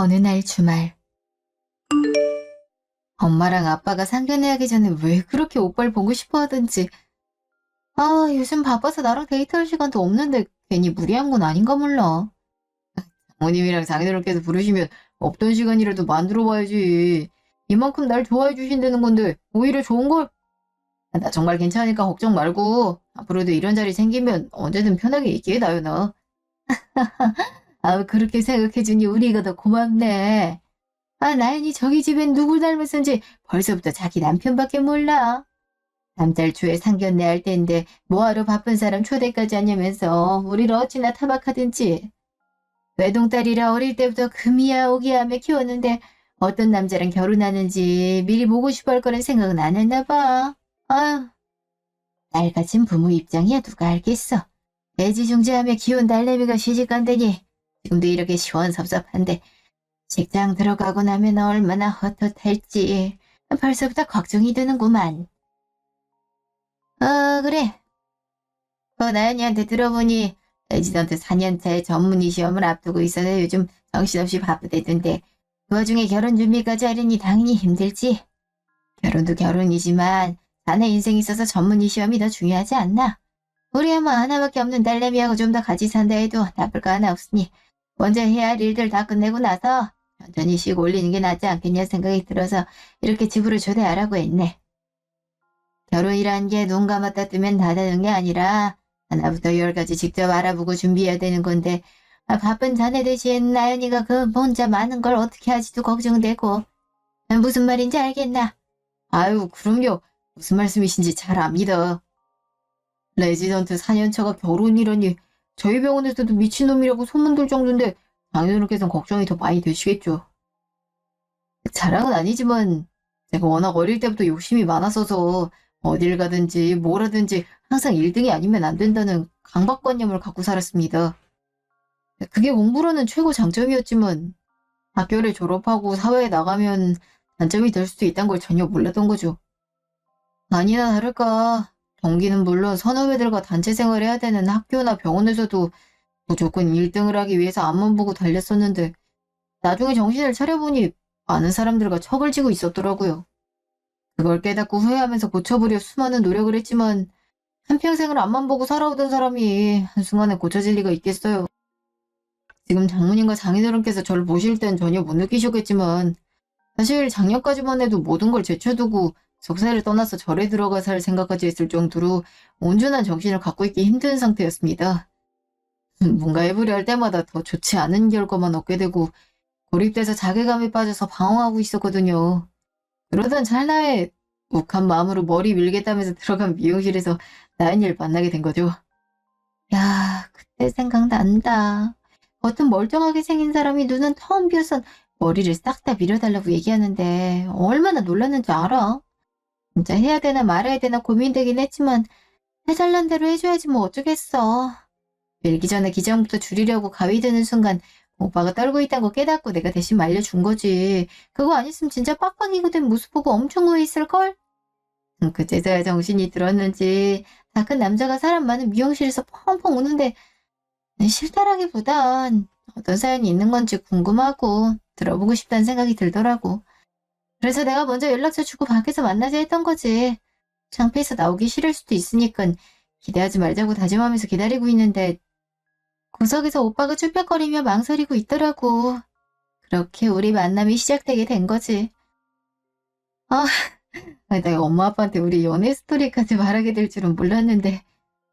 어느 날 주말, 엄마랑 아빠가 상견례하기 전에 왜 그렇게 오빠를 보고 싶어 하던지, 요즘 바빠서 나랑 데이트할 시간도 없는데 괜히 무리한 건 아닌가 몰라. 어머님이랑 장인어른께서 부르시면 없던 시간이라도 만들어 봐야지. 이만큼 날 좋아해 주신다는 건데 오히려 좋은 걸. 나 정말 괜찮으니까 걱정 말고 앞으로도 이런 자리 생기면 언제든 편하게 얘기해 나요. 그렇게 생각해주니 우리가 더 고맙네. 나연이 저기 집엔 누굴 닮았는지 벌써부터 자기 남편밖에 몰라. 남달 초에 상견례 할 때인데 뭐하러 바쁜 사람 초대까지 하냐면서 우리를 어찌나 타박하든지. 외동딸이라 어릴 때부터 금이야 오기야 하며 키웠는데 어떤 남자랑 결혼하는지 미리 보고 싶어 할 거란 생각은 안 했나 봐. 아휴, 딸 가진 부모 입장이야 누가 알겠어. 애지중지하며 키운 딸내미가 시집간다니 지금도 이렇게 시원섭섭한데 직장 들어가고 나면 얼마나 헛헛할지 벌써부터 걱정이 되는구만. 그래. 나연이한테 들어보니 레지던트 4년차의 전문의 시험을 앞두고 있어서 요즘 정신없이 바쁘대던데 그 와중에 결혼 준비까지 하려니 당연히 힘들지. 결혼도 결혼이지만 자네 인생이 있어서 전문의 시험이 더 중요하지 않나? 우리 엄마 하나밖에 없는 딸내미하고 좀 더 같이 산다 해도 나쁠 거 하나 없으니 먼저 해야 할 일들 다 끝내고 나서 천천히 쉬고 올리는 게 낫지 않겠냐 생각이 들어서 이렇게 집으로 초대하라고 했네. 결혼이란 게 눈 감았다 뜨면 다 되는 게 아니라 하나부터 열까지 직접 알아보고 준비해야 되는 건데 바쁜 자네 대신 나연이가 그 혼자 많은 걸 어떻게 하지도 걱정되고. 무슨 말인지 알겠나? 아유 그럼요. 무슨 말씀이신지 잘 압니다. 레지던트 4년차가 결혼이라니 저희 병원에서도 미친놈이라고 소문들 정도인데 장인어른께서는 걱정이 더 많이 되시겠죠. 자랑은 아니지만 제가 워낙 어릴 때부터 욕심이 많았어서 어딜 가든지 뭘 하든지 항상 1등이 아니면 안 된다는 강박관념을 갖고 살았습니다. 그게 공부로는 최고 장점이었지만 학교를 졸업하고 사회에 나가면 단점이 될 수도 있다는 걸 전혀 몰랐던 거죠. 아니나 다를까 동기는 물론 선후배들과 단체 생활을 해야 되는 학교나 병원에서도 무조건 1등을 하기 위해서 앞만 보고 달렸었는데 나중에 정신을 차려보니 많은 사람들과 척을 지고 있었더라고요. 그걸 깨닫고 후회하면서 고쳐보려 수많은 노력을 했지만 한평생을 앞만 보고 살아오던 사람이 한순간에 고쳐질 리가 있겠어요. 지금 장모님과 장인어른께서 저를 보실 땐 전혀 못 느끼셨겠지만 사실 작년까지만 해도 모든 걸 제쳐두고 속사를 떠나서 절에 들어가 살 생각까지 했을 정도로 온전한 정신을 갖고 있기 힘든 상태였습니다. 뭔가 해보려 할 때마다 더 좋지 않은 결과만 얻게 되고 고립돼서 자괴감에 빠져서 방황하고 있었거든요. 그러던 찰나에 욱한 마음으로 머리 밀겠다면서 들어간 미용실에서 나연이를 만나게 된 거죠. 야, 그때 생각난다. 겉은 멀쩡하게 생긴 사람이 눈은 텅 비어서 머리를 싹 다 밀어달라고 얘기하는데 얼마나 놀랐는지 알아? 진짜 해야 되나 말아야 되나 고민되긴 했지만 해달란 대로 해줘야지 뭐 어쩌겠어. 밀기 전에 기장부터 줄이려고 가위 드는 순간 오빠가 떨고 있다는 거 깨닫고 내가 대신 말려준 거지. 그거 아니었으면 진짜 빡빡이고 된 모습 보고 엄청 후회했을걸? 그제서야 정신이 들었는지 다 큰 남자가 사람 많은 미용실에서 펑펑 우는데 싫다라기보단 어떤 사연이 있는 건지 궁금하고 들어보고 싶다는 생각이 들더라고. 그래서 내가 먼저 연락처 주고 밖에서 만나자 했던 거지. 창피해서 나오기 싫을 수도 있으니까 기대하지 말자고 다짐하면서 기다리고 있는데 구석에서 오빠가 쭈뼛거리며 망설이고 있더라고. 그렇게 우리 만남이 시작되게 된 거지. 아, 내가 엄마 아빠한테 우리 연애 스토리까지 말하게 될 줄은 몰랐는데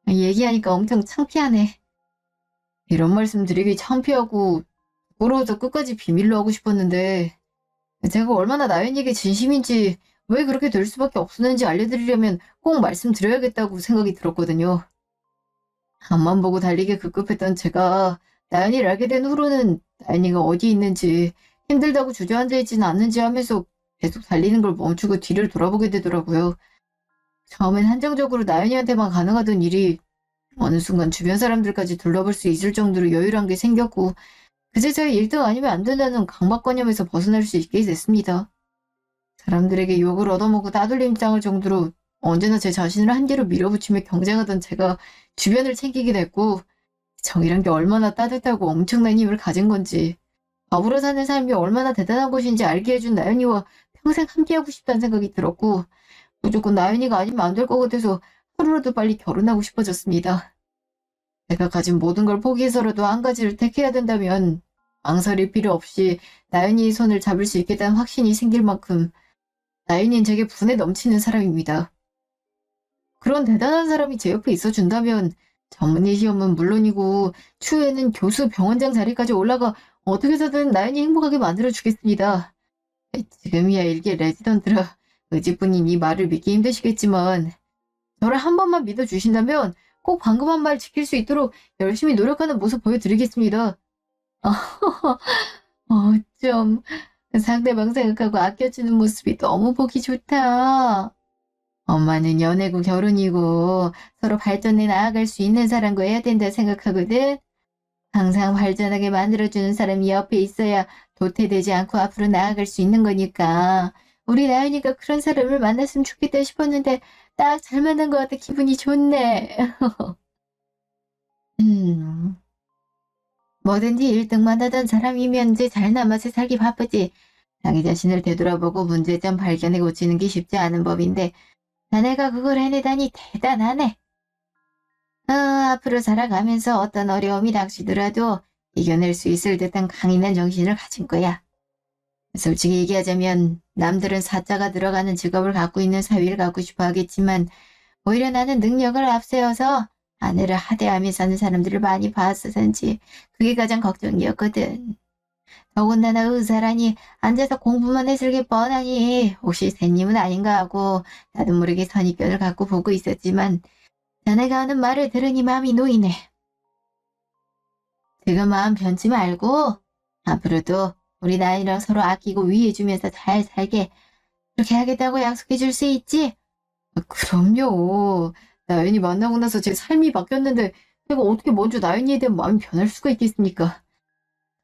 얘기하니까 엄청 창피하네. 이런 말씀 드리기 창피하고 부끄러워서 끝까지 비밀로 하고 싶었는데 제가 얼마나 나연이에게 진심인지 왜 그렇게 될 수밖에 없었는지 알려드리려면 꼭 말씀드려야겠다고 생각이 들었거든요. 앞만 보고 달리기 급급했던 제가 나연이를 알게 된 후로는 나연이가 어디 있는지 힘들다고 주저앉아 있지는 않는지 하면서 계속 달리는 걸 멈추고 뒤를 돌아보게 되더라고요. 처음엔 한정적으로 나연이한테만 가능하던 일이 어느 순간 주변 사람들까지 둘러볼 수 있을 정도로 여유란 게 생겼고 그제서야 1등 아니면 안 된다는 강박관념에서 벗어날 수 있게 됐습니다. 사람들에게 욕을 얻어먹고 따돌림 당할 정도로 언제나 제 자신을 한계로 밀어붙이며 경쟁하던 제가 주변을 챙기게 됐고 정이란 게 얼마나 따뜻하고 엄청난 힘을 가진 건지 밥으로 사는 삶이 얼마나 대단한 것인지 알게 해준 나연이와 평생 함께하고 싶다는 생각이 들었고, 무조건 나연이가 아니면 안 될 것 같아서 하루라도 빨리 결혼하고 싶어졌습니다. 내가 가진 모든 걸 포기해서라도 한 가지를 택해야 된다면 망설일 필요 없이 나연이의 손을 잡을 수 있겠다는 확신이 생길 만큼 나연이는 제게 분에 넘치는 사람입니다. 그런 대단한 사람이 제 옆에 있어준다면 전문의 시험은 물론이고 추후에는 교수 병원장 자리까지 올라가 어떻게 해서든 나연이 행복하게 만들어주겠습니다. 지금이야 일개 레지던트라 의지뿐인 이 말을 믿기 힘드시겠지만 저를 한 번만 믿어주신다면 꼭 방금 한 말 지킬 수 있도록 열심히 노력하는 모습 보여드리겠습니다. 어쩜 상대방 생각하고 아껴주는 모습이 너무 보기 좋다. 엄마는 연애고 결혼이고 서로 발전해 나아갈 수 있는 사람과 해야 된다 생각하거든. 항상 발전하게 만들어주는 사람이 옆에 있어야 도태되지 않고 앞으로 나아갈 수 있는 거니까 우리 나연이가 그런 사람을 만났으면 좋겠다 싶었는데 딱 잘 만난 것 같아 기분이 좋네. 뭐든지 1등만 하던 사람이면 이제 잘 남아서 살기 바쁘지. 자기 자신을 되돌아보고 문제점 발견해 고치는 게 쉽지 않은 법인데 자네가 그걸 해내다니 대단하네. 앞으로 살아가면서 어떤 어려움이 닥치더라도 이겨낼 수 있을 듯한 강인한 정신을 가진 거야. 솔직히 얘기하자면 남들은 사자가 들어가는 직업을 갖고 있는 사위를 갖고 싶어 하겠지만 오히려 나는 능력을 앞세워서 아내를 하대하며 사는 사람들을 많이 봤어서인지 그게 가장 걱정이었거든. 더군다나 의사라니 앉아서 공부만 했을 게 뻔하니 혹시 새님은 아닌가 하고 나도 모르게 선입견을 갖고 보고 있었지만 자네가 하는 말을 들으니 마음이 놓이네. 지금 마음 변치 말고 앞으로도 우리 나이랑 서로 아끼고 위해주면서 잘 살게 그렇게 하겠다고 약속해 줄 수 있지? 그럼요. 나연이 만나고 나서 제 삶이 바뀌었는데 내가 어떻게 먼저 나연이에 대한 마음이 변할 수가 있겠습니까?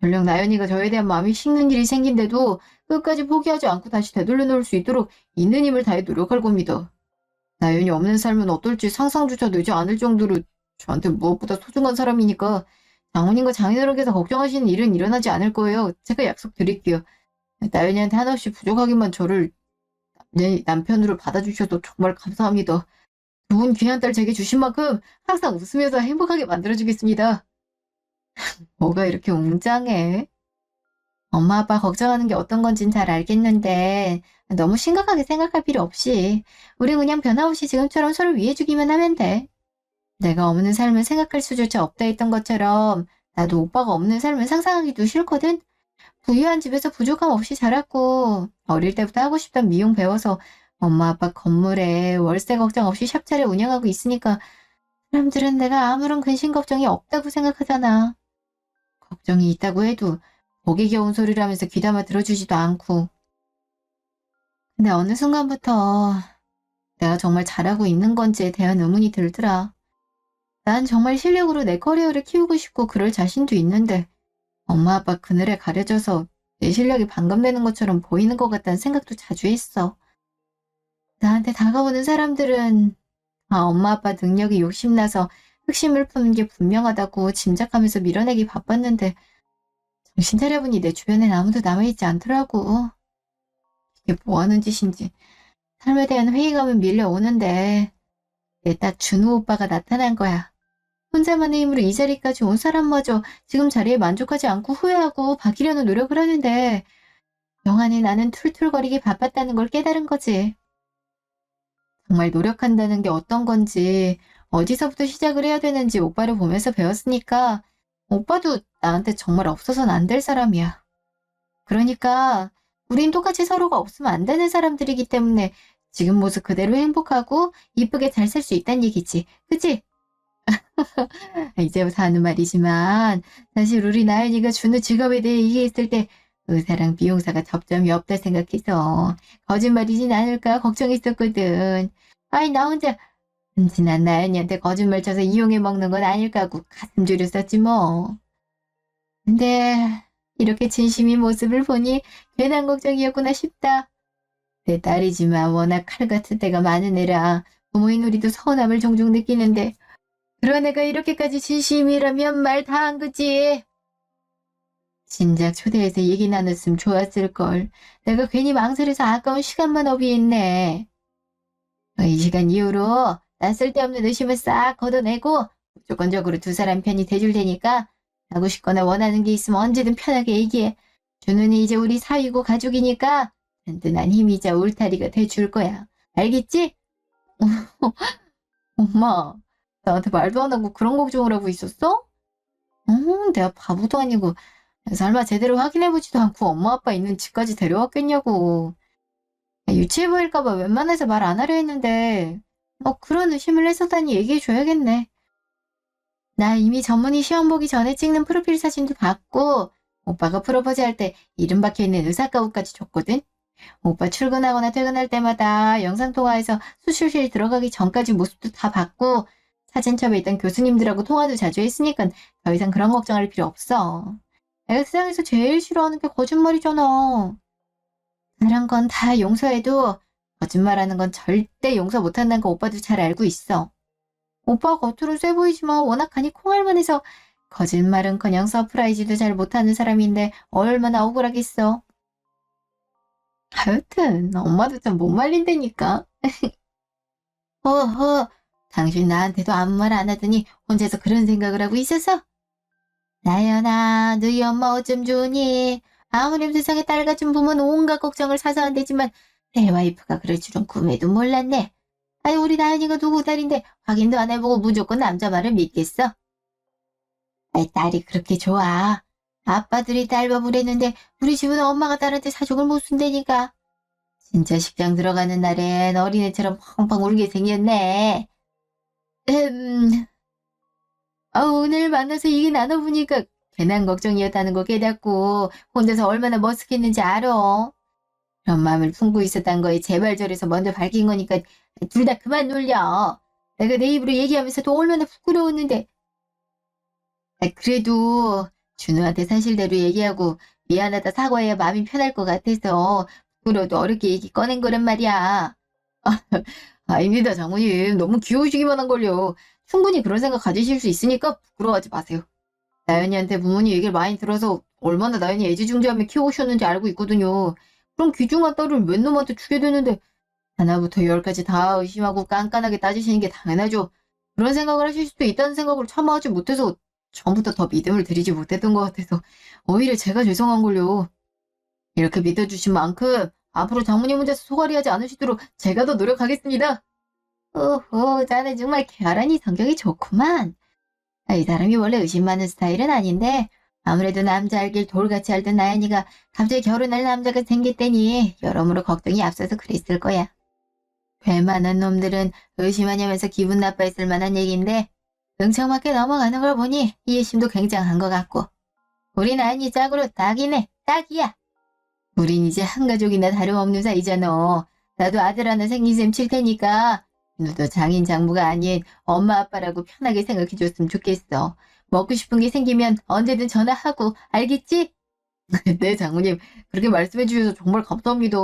전령 나연이가 저에 대한 마음이 식는 일이 생긴데도 끝까지 포기하지 않고 다시 되돌려 놓을 수 있도록 있는 힘을 다해 노력할 겁니다. 나연이 없는 삶은 어떨지 상상조차 되지 않을 정도로 저한테 무엇보다 소중한 사람이니까 장모님과 장인어른께서 걱정하시는 일은 일어나지 않을 거예요. 제가 약속드릴게요. 나연이한테 한없이 부족하기만 저를 내 남편으로 받아주셔서 정말 감사합니다. 좋은 귀한 딸 제게 주신 만큼 항상 웃으면서 행복하게 만들어주겠습니다. 뭐가 이렇게 웅장해? 엄마 아빠 걱정하는 게 어떤 건진 잘 알겠는데 너무 심각하게 생각할 필요 없이 우리 그냥 변함없이 지금처럼 서로 위해주기만 하면 돼. 내가 없는 삶을 생각할 수조차 없다 했던 것처럼 나도 오빠가 없는 삶을 상상하기도 싫거든. 부유한 집에서 부족함 없이 자랐고 어릴 때부터 하고 싶던 미용 배워서 엄마 아빠 건물에 월세 걱정 없이 샵 차려 운영하고 있으니까 사람들은 내가 아무런 근심 걱정이 없다고 생각하잖아. 걱정이 있다고 해도 목에 겨운 소리라면서 귀담아 들어주지도 않고. 근데 어느 순간부터 내가 정말 잘하고 있는 건지에 대한 의문이 들더라. 난 정말 실력으로 내 커리어를 키우고 싶고 그럴 자신도 있는데 엄마 아빠 그늘에 가려져서 내 실력이 반감되는 것처럼 보이는 것 같다는 생각도 자주 했어. 나한테 다가오는 사람들은 엄마 아빠 능력이 욕심나서 흑심을 푸는 게 분명하다고 짐작하면서 밀어내기 바빴는데 정신 차려보니 내 주변엔 아무도 남아있지 않더라고. 이게 뭐하는 짓인지 삶에 대한 회의감은 밀려오는데 내 딱 준우 오빠가 나타난 거야. 혼자만의 힘으로 이 자리까지 온 사람마저 지금 자리에 만족하지 않고 후회하고 바뀌려는 노력을 하는데 영안에 나는 툴툴거리기 바빴다는 걸 깨달은 거지. 정말 노력한다는 게 어떤 건지 어디서부터 시작을 해야 되는지 오빠를 보면서 배웠으니까 오빠도 나한테 정말 없어서는 안 될 사람이야. 그러니까 우린 똑같이 서로가 없으면 안 되는 사람들이기 때문에 지금 모습 그대로 행복하고 이쁘게 잘 살 수 있다는 얘기지. 그치? 이제부터 하는 말이지만 사실 우리 나연이가 준우 직업에 대해 얘기했을 때 의사랑 미용사가 접점이 없다 생각해서 거짓말이진 않을까 걱정했었거든. 아이 나 혼자 지난 나연이한테 거짓말 쳐서 이용해 먹는 건 아닐까 하고 가슴 졸였었지 뭐. 근데 이렇게 진심인 모습을 보니 괜한 걱정이었구나 싶다. 내 딸이지만 워낙 칼 같은 때가 많은 애라 부모인 우리도 서운함을 종종 느끼는데 그런 애가 이렇게까지 진심이라면 말 다 한 거지. 진작 초대해서 얘기 나눴으면 좋았을걸. 내가 괜히 망설여서 아까운 시간만 허비했네. 이 시간 이후로 나 쓸데없는 의심을 싹 걷어내고 무조건적으로 두 사람 편이 돼줄 테니까 하고 싶거나 원하는 게 있으면 언제든 편하게 얘기해. 준우는 이제 우리 사위고 가족이니까 든든한 힘이자 울타리가 돼줄 거야. 알겠지? 엄마, 나한테 말도 안 하고 그런 걱정을 하고 있었어? 내가 바보도 아니고 설마 제대로 확인해보지도 않고 엄마 아빠 있는 집까지 데려왔겠냐고. 유치해 보일까봐 웬만해서 말 안 하려 했는데 그런 의심을 했었다니 얘기해줘야겠네. 나 이미 전문의 시험 보기 전에 찍는 프로필 사진도 봤고 오빠가 프로포즈 할 때 이름 박혀있는 의사가옷까지 줬거든. 오빠 출근하거나 퇴근할 때마다 영상통화해서 수술실 들어가기 전까지 모습도 다 봤고 사진첩에 있던 교수님들하고 통화도 자주 했으니까 더 이상 그런 걱정할 필요 없어. 내가 세상에서 제일 싫어하는 게 거짓말이잖아. 다른 건 다 용서해도 거짓말하는 건 절대 용서 못한다는 거 오빠도 잘 알고 있어. 오빠 겉으로 쎄 보이지만 워낙 간이 콩알만해서 거짓말은커녕 서프라이즈도 잘 못하는 사람인데 얼마나 억울하겠어. 하여튼 엄마도 참 못 말린다니까. 허허, 당신 나한테도 아무 말 안 하더니 혼자서 그런 생각을 하고 있어서? 나연아, 너희 엄마 어쩜 좋으니? 아무렴 세상에 딸 같은 부모는 온갖 걱정을 사서 안 되지만 내 와이프가 그럴 줄은 꿈에도 몰랐네. 아니 우리 나연이가 누구 딸인데 확인도 안 해보고 무조건 남자 말을 믿겠어? 아이, 딸이 그렇게 좋아. 아빠들이 딸밥을 했는데 우리 집은 엄마가 딸한테 사족을 못 쓴다니까. 진짜 식당 들어가는 날엔 어린애처럼 펑펑 울게 생겼네. 오늘 만나서 얘기 나눠보니까 괜한 걱정이었다는 거 깨닫고 혼자서 얼마나 머쓱했는지 알아. 그런 마음을 품고 있었단 거에 제발저래서 먼저 밝힌 거니까 둘 다 그만 놀려. 내가 내 입으로 얘기하면서도 얼마나 부끄러웠는데. 그래도 준우한테 사실대로 얘기하고 미안하다 사과해야 마음이 편할 것 같아서 부끄러워도 어렵게 얘기 꺼낸 거란 말이야. 아닙니다, 장모님. 너무 귀여우시기만 한걸요. 충분히 그런 생각 가지실 수 있으니까 부끄러워하지 마세요. 나연이한테 부모님 얘기를 많이 들어서 얼마나 나연이 애지중지하며 키워오셨는지 알고 있거든요. 그럼 귀중한 딸을 웬 놈한테 주게 되는데 하나부터 열까지 다 의심하고 깐깐하게 따지시는 게 당연하죠. 그런 생각을 하실 수도 있다는 생각을 차마 하지 못해서 처음부터 더 믿음을 드리지 못했던 것 같아서 오히려 제가 죄송한걸요. 이렇게 믿어주신 만큼 앞으로 장모님 혼자서 소갈이하지 않으시도록 제가 더 노력하겠습니다. 오호, 자네 정말 결혼이 성격이 좋구만. 이 사람이 원래 의심 많은 스타일은 아닌데 아무래도 남자 알길 돌같이 알던 나연이가 갑자기 결혼할 남자가 생겼다니 여러모로 걱정이 앞서서 그랬을 거야. 웬만한 놈들은 의심하냐면서 기분 나빠했을 만한 얘기인데 응청맞게 넘어가는 걸 보니 이해심도 굉장한 것 같고 우리 나연이 짝으로 딱이네, 딱이야. 우린 이제 한 가족이나 다름없는 사이잖아. 나도 아들 하나 생긴 셈 칠 테니까 너도 장인 장모가 아닌 엄마 아빠라고 편하게 생각해줬으면 좋겠어. 먹고 싶은 게 생기면 언제든 전화하고 알겠지? 네 장모님, 그렇게 말씀해 주셔서 정말 감사합니다.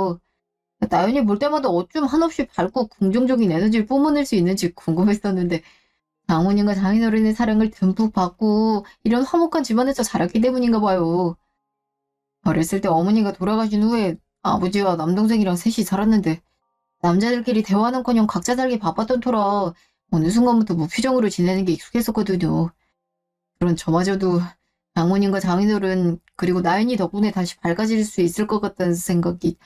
나연이 볼 때마다 어쩜 한없이 밝고 긍정적인 에너지를 뿜어낼 수 있는지 궁금했었는데 장모님과 장인어른의 사랑을 듬뿍 받고 이런 화목한 집안에서 자랐기 때문인가 봐요. 어렸을 때 어머니가 돌아가신 후에 아버지와 남동생이랑 셋이 살았는데 남자들끼리 대화는커녕 각자 살기 바빴던 터라 어느 순간부터 무표정으로 지내는 게 익숙했었거든요. 그런 저마저도 장모님과 장인어른 그리고 나연이 덕분에 다시 밝아질 수 있을 것 같다는 생각이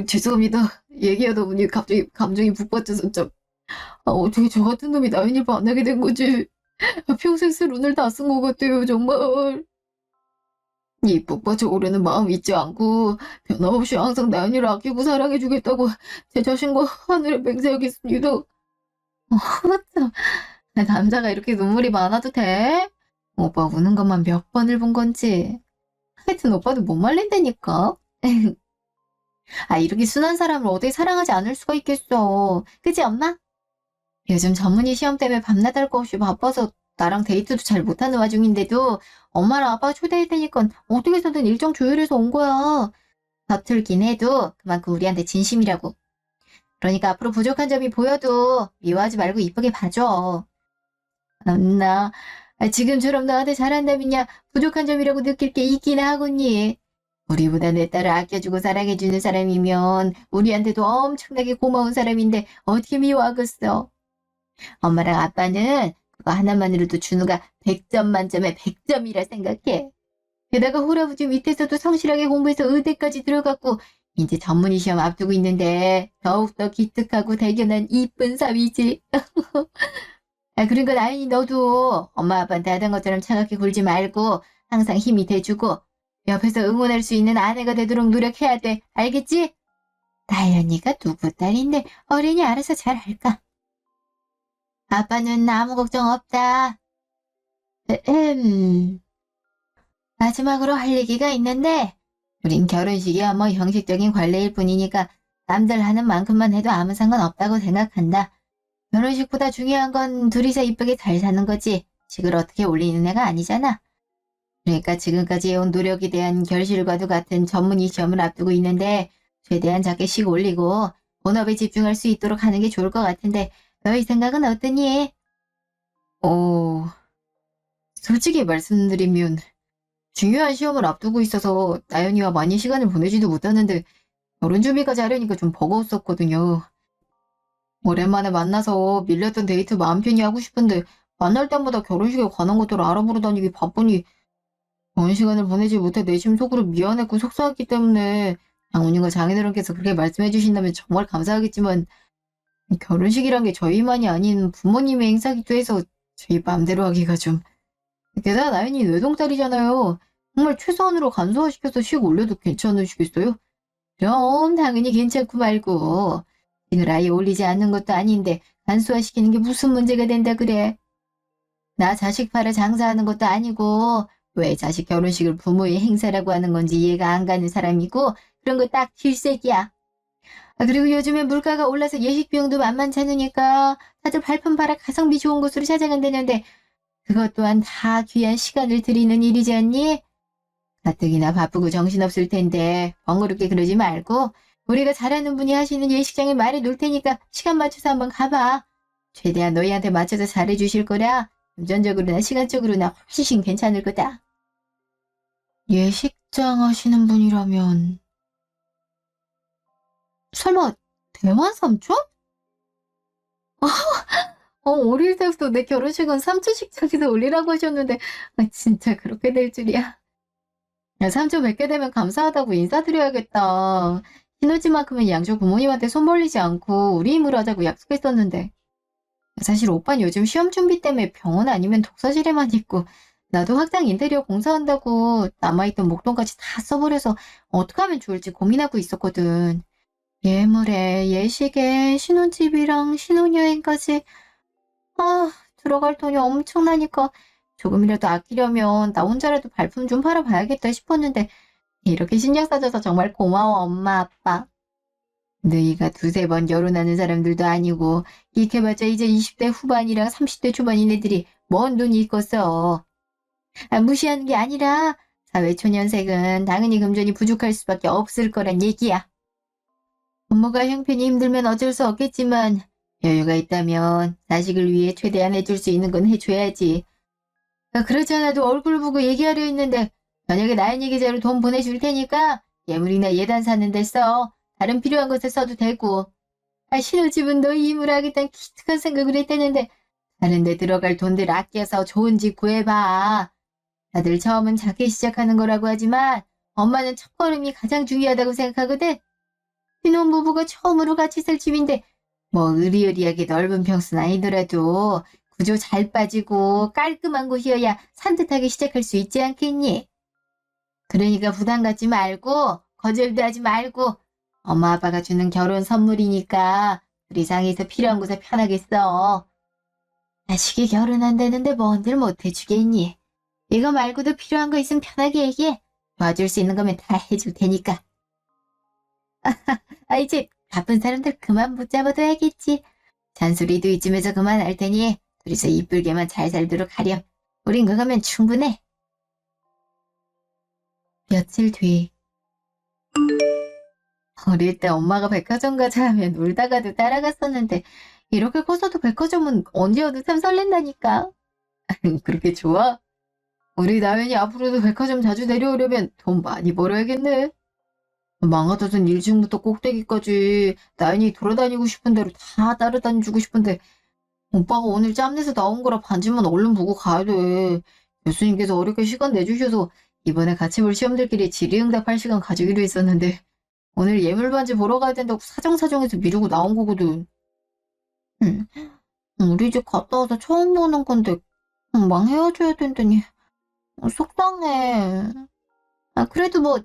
죄송합니다. 얘기하다 보니 갑자기 감정이 북받쳐서 참 어떻게 저 같은 놈이 나연이를 만나게 된 거지. 평생 쓸 운을 다 쓴 것 같아요 정말. 이 북받쳐 오르는 마음 잊지 않고 변함없이 항상 나연이를 아끼고 사랑해주겠다고 제 자신과 하늘에 맹세하겠습니다. 참, 남자가 이렇게 눈물이 많아도 돼? 오빠 우는 것만 몇 번을 본 건지. 하여튼 오빠도 못 말린다니까. 이렇게 순한 사람을 어떻게 사랑하지 않을 수가 있겠어. 그치 엄마? 요즘 전문의 시험 때문에 밤낮 할 거 없이 바빠서 나랑 데이트도 잘 못하는 와중인데도 엄마랑 아빠가 초대할 테니까 어떻게 해서든 일정 조율해서 온 거야. 서툴긴 해도 그만큼 우리한테 진심이라고. 그러니까 앞으로 부족한 점이 보여도 미워하지 말고 이쁘게 봐줘. 나 지금처럼 너한테 잘한다면야 부족한 점이라고 느낄 게 있긴 하겠니? 우리보다 내 딸을 아껴주고 사랑해주는 사람이면 우리한테도 엄청나게 고마운 사람인데 어떻게 미워하겠어? 엄마랑 아빠는 그거 하나만으로도 준우가 100점 만점에 100점이라 생각해. 게다가 할아버지 밑에서도 성실하게 공부해서 의대까지 들어갔고 이제 전문의 시험 앞두고 있는데 더욱더 기특하고 대견한 이쁜 사위지. 그러니까 나연이 너도 엄마 아빠한테 하던 것처럼 차갑게 굴지 말고 항상 힘이 돼주고 옆에서 응원할 수 있는 아내가 되도록 노력해야 돼. 알겠지? 나연이가 누구 딸인데 어린이 알아서 잘 할까? 아빠는 아무 걱정 없다. 마지막으로 할 얘기가 있는데 우린 결혼식이야 뭐 형식적인 관례일 뿐이니까 남들 하는 만큼만 해도 아무 상관없다고 생각한다. 결혼식보다 중요한 건 둘이서 이쁘게 잘 사는 거지. 식을 어떻게 올리는 애가 아니잖아. 그러니까 지금까지 해온 노력에 대한 결실과도 같은 전문의 시험을 앞두고 있는데 최대한 작게 식 올리고 본업에 집중할 수 있도록 하는 게 좋을 것 같은데 너희 생각은 어떠니? 솔직히 말씀드리면 중요한 시험을 앞두고 있어서 나연이와 많이 시간을 보내지도 못하는데 결혼 준비까지 하려니까 좀 버거웠었거든요. 오랜만에 만나서 밀렸던 데이트 마음 편히 하고 싶은데 만날 때마다 결혼식에 관한 것들을 알아보러 다니기 바쁘니 좋은 시간을 보내지 못해 내심 속으로 미안했고 속상했기 때문에 장모님과 장인어른께서 그렇게 말씀해 주신다면 정말 감사하겠지만 결혼식이란 게 저희만이 아닌 부모님의 행사기도 해서 저희 마음대로 하기가 좀... 게다가 나연이 외동딸이잖아요. 정말 최소한으로 간소화시켜서 식 올려도 괜찮으시겠어요? 그럼 당연히 괜찮고 말고 식을 아예 올리지 않는 것도 아닌데 간소화시키는 게 무슨 문제가 된다 그래. 나 자식 팔아 장사하는 것도 아니고 왜 자식 결혼식을 부모의 행사라고 하는 건지 이해가 안 가는 사람이고 그런 거 딱 질색이야. 그리고 요즘에 물가가 올라서 예식 비용도 만만치 않으니까 다들 발품 팔아 가성비 좋은 곳으로 찾아간다는데 그것 또한 다 귀한 시간을 들이는 일이지 않니? 가뜩이나 바쁘고 정신없을 텐데 번거롭게 그러지 말고 우리가 잘하는 분이 하시는 예식장에 말해 놓을 테니까 시간 맞춰서 한번 가봐. 최대한 너희한테 맞춰서 잘해주실 거라 금전적으로나 시간적으로나 훨씬 괜찮을 거다. 예식장 하시는 분이라면 설마 대만 삼촌? 어릴 때부터 내 결혼식은 삼촌식장에서 올리라고 하셨는데 진짜 그렇게 될 줄이야. 야, 삼촌 뵙게 되면 감사하다고 인사드려야겠다. 신혼집만큼은 양쪽 부모님한테 손 벌리지 않고 우리 힘으로 하자고 약속했었는데. 사실 오빠는 요즘 시험 준비 때문에 병원 아니면 독서실에만 있고 나도 확장 인테리어 공사한다고 남아있던 목돈까지 다 써버려서 어떻게 하면 좋을지 고민하고 있었거든. 예물에 예식에 신혼집이랑 신혼여행까지 들어갈 돈이 엄청나니까 조금이라도 아끼려면 나 혼자라도 발품 좀 팔아봐야겠다 싶었는데 이렇게 신경 써줘서 정말 고마워 엄마 아빠. 너희가 두세 번 결혼하는 사람들도 아니고 익혀봤자 이제 20대 후반이랑 30대 초반인 애들이 뭔 돈이 있겠어. 무시하는 게 아니라 사회초년생은 당연히 금전이 부족할 수밖에 없을 거란 얘기야. 부모가 형편이 힘들면 어쩔 수 없겠지만 여유가 있다면 자식을 위해 최대한 해줄 수 있는 건 해줘야지. 그렇지 않아도 얼굴 보고 얘기하려 했는데 저녁에 나연이 계좌로 돈 보내줄 테니까 예물이나 예단 사는 데 써. 다른 필요한 것에 써도 되고. 신혼집은 너희 힘으로 하겠다는 기특한 생각을 했다는데 다른 데 들어갈 돈들 아껴서 좋은 집 구해봐. 다들 처음은 작게 시작하는 거라고 하지만 엄마는 첫걸음이 가장 중요하다고 생각하거든. 신혼부부가 처음으로 같이 살 집인데 뭐 으리으리하게 넓은 평수는 아니더라도 구조 잘 빠지고 깔끔한 곳이어야 산뜻하게 시작할 수 있지 않겠니? 그러니까 부담 갖지 말고 거절도 하지 말고 엄마 아빠가 주는 결혼 선물이니까 우리 상에서 필요한 곳에 편하게 써. 자식이 결혼한다는데 뭔들 못해주겠니? 이거 말고도 필요한 거 있으면 편하게 얘기해. 도와줄 수 있는 거면 다 해줄 테니까. 이제 바쁜 사람들 그만 붙잡아둬야겠지. 잔소리도 이쯤에서 그만할 테니 둘이서 이쁠게만 잘 살도록 하렴. 우린 그거면 충분해. 며칠 뒤. 어릴 때 엄마가 백화점 가자 하면 울다가도 따라갔었는데 이렇게 커서도 백화점은 언제 와도 참 설렌다니까. 그렇게 좋아? 우리 나연이 앞으로도 백화점 자주 내려오려면 돈 많이 벌어야겠네. 망하다던 1층부터 꼭대기까지 나연이 돌아다니고 싶은 대로 다 따라다니주고 싶은데 오빠가 오늘 짬내서 나온 거라 반지만 얼른 보고 가야 돼. 교수님께서 어렵게 시간 내주셔서 이번에 같이 볼 시험들끼리 질의응답할 시간 가지기로 했었는데 오늘 예물반지 보러 가야 된다고 사정사정해서 미루고 나온 거거든. 응. 우리 집 갔다 와서 처음 보는 건데 금방 헤어져야 된다니 속상해. 그래도 뭐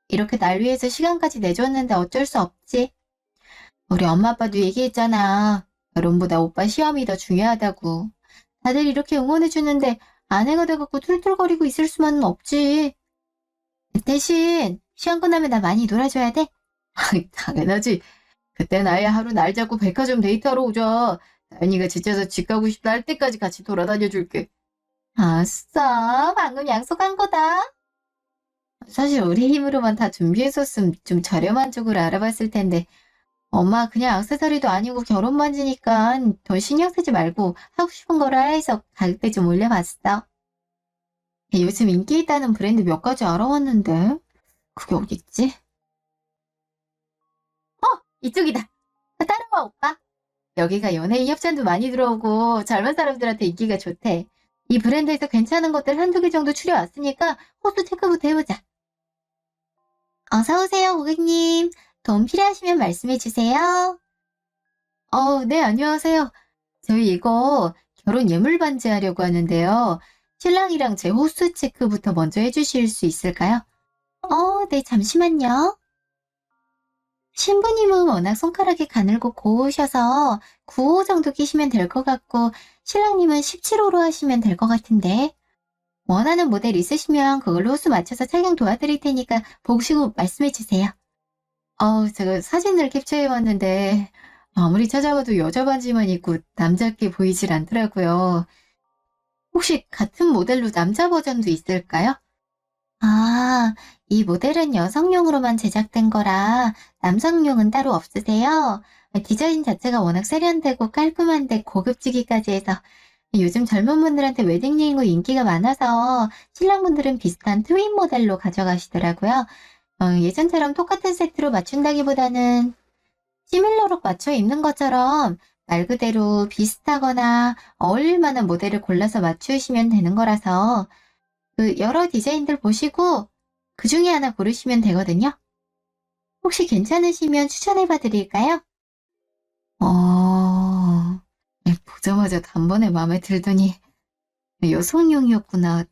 이렇게 날 위해서 시간까지 내줬는데 어쩔 수 없지. 우리 엄마 아빠도 얘기했잖아. 결혼보다 오빠 시험이 더 중요하다고. 다들 이렇게 응원해주는데 아내가 돼갖고 툴툴거리고 있을 수만은 없지. 대신 시험 끝나면 나 많이 놀아줘야 돼? 당연하지. 그땐 아예 하루 날 잡고 백화점 데이트하러 오자. 나연이가 지쳐서 집 가고 싶다 할 때까지 같이 돌아다녀줄게. 아싸, 방금 약속한 거다. 사실 우리 힘으로만 다 준비했었으면 좀 저렴한 쪽으로 알아봤을 텐데 엄마 그냥 액세서리도 아니고 결혼 반지니까 돈 신경 쓰지 말고 하고 싶은 거라 해서 가격대 좀 올려봤어. 요즘 인기 있다는 브랜드 몇 가지 알아왔는데 그게 어딨지? 이쪽이다. 따라와 오빠. 여기가 연예인 협찬도 많이 들어오고 젊은 사람들한테 인기가 좋대. 이 브랜드에서 괜찮은 것들 한두 개 정도 추려왔으니까 호수 체크부터 해보자. 어서오세요 고객님. 돈 필요하시면 말씀해주세요. 네, 안녕하세요. 저희 이거 결혼 예물 반지 하려고 하는데요. 신랑이랑 제 호수 체크부터 먼저 해주실 수 있을까요? 네, 잠시만요. 신부님은 워낙 손가락이 가늘고 고우셔서 9호 정도 끼시면 될 것 같고 신랑님은 17호로 하시면 될 것 같은데 원하는 모델 있으시면 그걸로 호수 맞춰서 촬영 도와드릴 테니까 보시고 말씀해주세요. 제가 사진을 캡처해봤는데 아무리 찾아봐도 여자 반지만 있고 남자께 보이질 않더라고요. 혹시 같은 모델로 남자 버전도 있을까요? 이 모델은 여성용으로만 제작된 거라 남성용은 따로 없으세요? 디자인 자체가 워낙 세련되고 깔끔한데 고급지기까지 해서 요즘 젊은 분들한테 웨딩링으로 인기가 많아서 신랑분들은 비슷한 트윈 모델로 가져가시더라고요. 예전처럼 똑같은 세트로 맞춘다기보다는 시밀러로 맞춰 입는 것처럼 말 그대로 비슷하거나 어울릴 만한 모델을 골라서 맞추시면 되는 거라서 여러 디자인들 보시고 그 중에 하나 고르시면 되거든요. 혹시 괜찮으시면 추천해봐 드릴까요? 보자마자 단번에 마음에 들더니 여성용이었구나.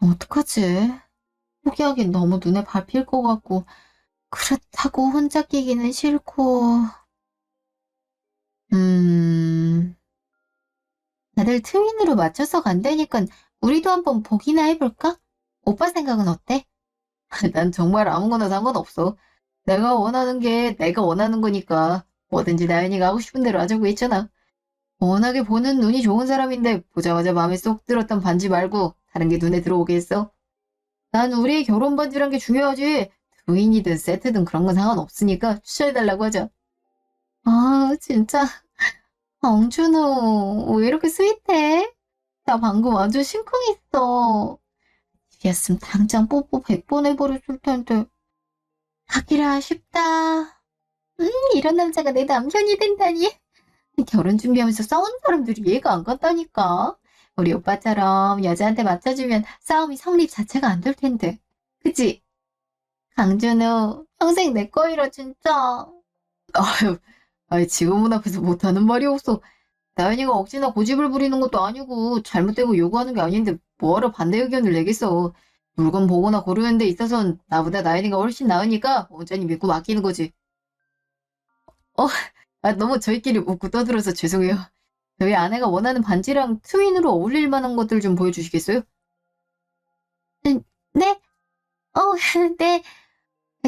어떡하지? 포기하긴 너무 눈에 밟힐 것 같고 그렇다고 혼자 끼기는 싫고 다들 트윈으로 맞춰서 간다니까 우리도 한번 보기나 해볼까? 오빠 생각은 어때? 난 정말 아무거나 상관없어. 내가 원하는 게 내가 원하는 거니까 뭐든지 나연이가 하고 싶은 대로 하자고 했잖아. 워낙에 보는 눈이 좋은 사람인데 보자마자 마음에 쏙 들었던 반지 말고 다른 게 눈에 들어오겠어? 난 우리의 결혼 반지란 게 중요하지. 트윈이든 세트든 그런 건 상관없으니까 추천해달라고 하자. 진짜 엉준호 왜 이렇게 스윗해? 나 방금 완전 심쿵했어. 집이었으면 당장 뽀뽀 100번 해버렸을 텐데. 하기라 쉽다. 이런 남자가 내 남편이 된다니. 결혼 준비하면서 싸우는 사람들이 이해가 안 간다니까. 우리 오빠처럼 여자한테 맞춰주면 싸움이 성립 자체가 안 될 텐데. 그치? 강준우, 평생 내 거이라 진짜. 아유, 직원분 앞에서 못하는 말이 없어. 나연이가 억지나 고집을 부리는 것도 아니고 잘못되고 요구하는 게 아닌데 뭐하러 반대 의견을 내겠어. 물건 보거나 고르는 데 있어선 나보다 나연이가 훨씬 나으니까 온전히 믿고 맡기는 거지. 어, 너무 저희끼리 웃고 떠들어서 죄송해요. 저희 아내가 원하는 반지랑 트윈으로 어울릴 만한 것들 좀 보여주시겠어요? 네? 네.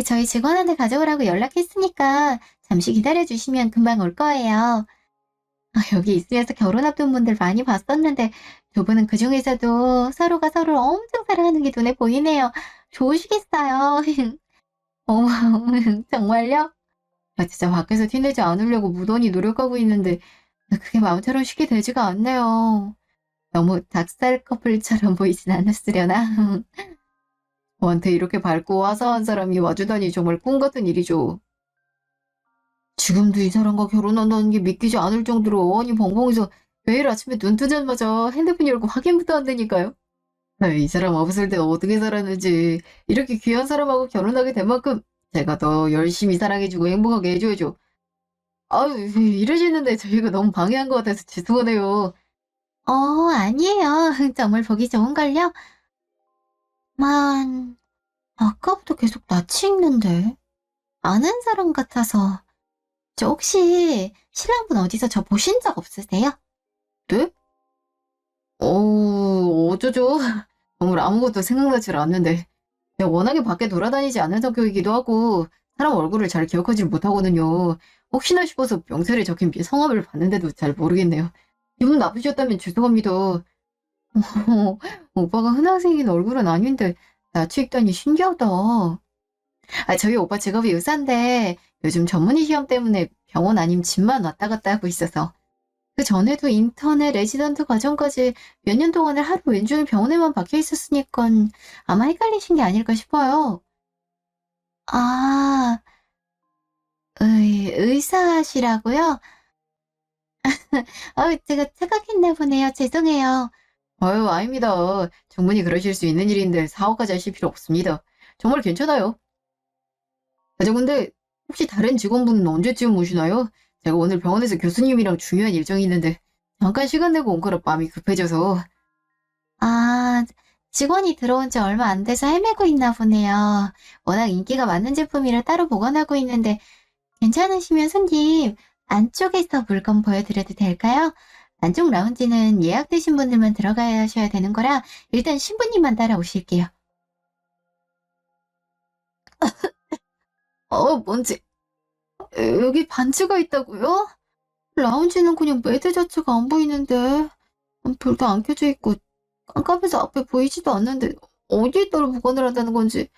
저희 직원한테 가져오라고 연락했으니까 잠시 기다려주시면 금방 올 거예요. 여기 있으면서 결혼 앞둔 분들 많이 봤었는데 두 분은 그중에서도 서로가 서로를 엄청 사랑하는 게 눈에 보이네요. 좋으시겠어요. 어머, 정말요? 진짜 밖에서 티내지 않으려고 무던히 노력하고 있는데 그게 마음처럼 쉽게 되지가 않네요. 너무 닭살 커플처럼 보이진 않았으려나? 저한테 이렇게 밝고 화사한 사람이 와주다니 정말 꿈 같은 일이죠. 지금도 이 사람과 결혼한다는 게 믿기지 않을 정도로 어안이 벙벙해서 매일 아침에 눈 뜨자마자 핸드폰 열고 확인부터 한다니까요. 이 사람 없을 때 어떻게 살았는지 이렇게 귀한 사람하고 결혼하게 된 만큼 제가 더 열심히 사랑해주고 행복하게 해줘야죠. 아유, 이러시는데 저희가 너무 방해한 것 같아서 죄송하네요. 아니에요. 정말 보기 좋은걸요? 만, 아까부터 계속 낯이 익는데. 아는 사람 같아서. 저 혹시 신랑분 어디서 저 보신 적 없으세요? 네? 어쩌죠? 정말 아무것도 생각나질 않는데. 내가 워낙에 밖에 돌아다니지 않는 성격이기도 하고 사람 얼굴을 잘 기억하지 못하거든요. 혹시나 싶어서 명세에 적힌 성함을 봤는데도 잘 모르겠네요. 기분 나쁘셨다면 죄송합니다. 오빠가 흔하게 생긴 얼굴은 아닌데 낯이 익다니 신기하다. 저희 오빠 직업이 의사인데 요즘 전문의 시험 때문에 병원 아님 집만 왔다 갔다 하고 있어서 그 전에도 인턴에 레지던트 과정까지 몇 년 동안을 하루 왼종일 병원에만 박혀 있었으니까 아마 헷갈리신 게 아닐까 싶어요. 아, 의사시라고요? 제가 착각했나 보네요. 죄송해요. 아유, 아닙니다. 충분히 그러실 수 있는 일인데 사업까지 하실 필요 없습니다. 정말 괜찮아요. 근데 혹시 다른 직원분은 언제쯤 오시나요? 제가 오늘 병원에서 교수님이랑 중요한 일정이 있는데 잠깐 시간 내고 온 거라 마음이 급해져서. 아, 직원이 들어온 지 얼마 안 돼서 헤매고 있나 보네요. 워낙 인기가 많은 제품이라 따로 보관하고 있는데 괜찮으시면 손님 안쪽에서 물건 보여드려도 될까요? 안쪽 라운지는 예약되신 분들만 들어가셔야 되는 거라 일단 신부님만 따라오실게요. 뭔지 여기 반지가 있다고요? 라운지는 그냥 매대 자체가 안 보이는데 불도 안 켜져 있고 깜깜해서 앞에 보이지도 않는데 어디에 따로 보관을 한다는 건지.